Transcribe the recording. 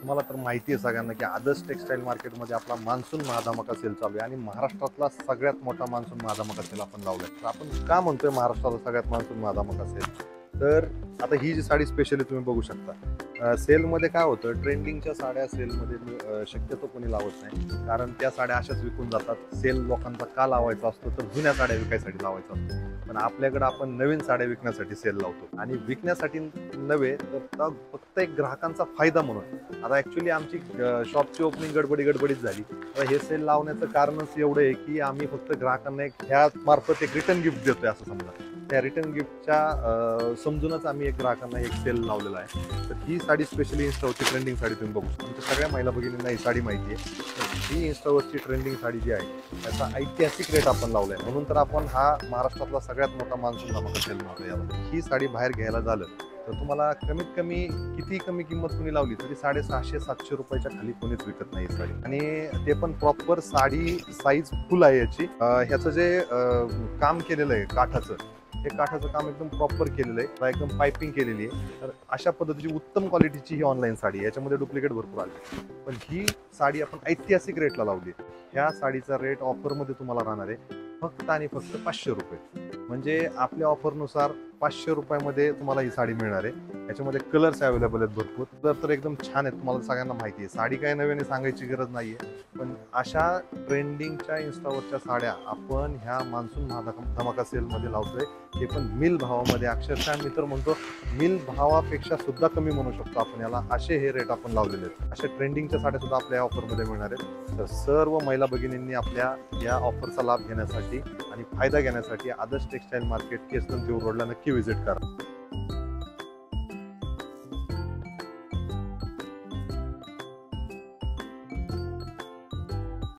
तुम्हाला तर माहिती आहे सगळ्यांना की आदर्श टेक्सटाईल मार्केटमध्ये आपला मान्सून महाधमाका सेल चालू आहे आणि महाराष्ट्रातला सगळ्यात मोठा मान्सून महाधमाका सेल आपण लावलाय. तर आपण का म्हणतोय महाराष्ट्रातला सगळ्यात मान्सून महाधमाका सेल? तर आता ही जी साडी स्पेशली तुम्ही बघू शकता. सेलमध्ये काय होतं, ट्रेंडिंगच्या साड्या सेलमध्ये शक्यतो कोणी लावत नाही, कारण त्या साड्या अशाच विकून जातात. सेल लोकांचा का लावायचा असतो, तर जुन्या साड्या विकायसाठी लावायचा असतो. पण आपल्याकडे आपण नवीन साड्या विकण्यासाठी सेल लावतो आणि विकण्यासाठी नव्हे तर फक्त एक ग्राहकांचा फायदा म्हणून. आता ऍक्च्युली आमची शॉपची ओपनिंग गडबडीत झाली. तर हे सेल लावण्याचं कारणच एवढं आहे की आम्ही फक्त ग्राहकांना एक ह्या मार्फत एक रिटर्न गिफ्ट देतोय असं समजा. त्या रिटर्न गिफ्टच्या समजूनच आम्ही एक ग्राहकांना एक सेल लावलेला आहे. तर ही साडी स्पेशली इन्स्टावरची ट्रेंडिंग साडी तुम्ही बघू शकता. आमच्या सगळ्या महिला भगिनींना ही साडी माहिती आहे. तर ही इन्स्टावरची ट्रेंडिंग साडी जी आहे त्याचा ऐतिहासिक रेट आपण लावलाय, म्हणून तर आपण हा महाराष्ट्रातला सगळ्यात मोठा मान्सून धमाका सेल म्हणतो याला. ही साडी बाहेर घ्यायला झालं तर तुम्हाला कमीत कमी किती कमी किंमत कोणी लावली तरी 650-700 रुपयाच्या खाली कोणीच विकत नाही साडी. आणि ते पण प्रॉपर साडी साईज फुल आहे याची. ह्याचं जे काम केलेलं आहे काठाचं, हे काठाचं काम एकदम प्रॉपर केलेलं आहे, एकदम पायपिंग केलेली आहे. तर अशा पद्धतीची उत्तम क्वालिटीची ही ऑनलाईन साडी, याच्यामध्ये डुप्लिकेट भरपूर आले. पण ही साडी आपण ऐतिहासिक रेटला लावली. ह्या साडीचा रेट ऑफरमध्ये तुम्हाला राहणार आहे फक्त आणि फक्त 500 रुपये. म्हणजे आपल्या ऑफरनुसार 500 रुपयामध्ये तुम्हाला ही साडी मिळणार आहे. याच्यामध्ये कलर्स अवेलेबल आहेत भरपूर. कलर तर एकदम छान आहेत, तुम्हाला सगळ्यांना माहिती आहे. साडी काय नव्याने सांगायची गरज नाहीये, पण अशा ट्रेंडिंगच्या इन्स्टावरच्या साड्या आपण ह्या मान्सून धमाका सेलमध्ये लावतोय, ते पण मिल भावामध्ये. अक्षरशः मी तर म्हणतो मिल भावापेक्षा सुद्धा कमी म्हणू शकतो आपण याला. असे हे रेट आपण लावलेले आहेत. अशा ट्रेंडिंगच्या साड्या सुद्धा आपल्या ऑफरमध्ये मिळणार आहेत. तर सर्व महिला भगिनींनी आपल्या या ऑफरचा लाभ घेण्यासाठी आणि फायदा घेण्यासाठी आदर्श टेक्सटाईल मार्केट केसरन देऊर रोडला नक्की व्हिजिट करा.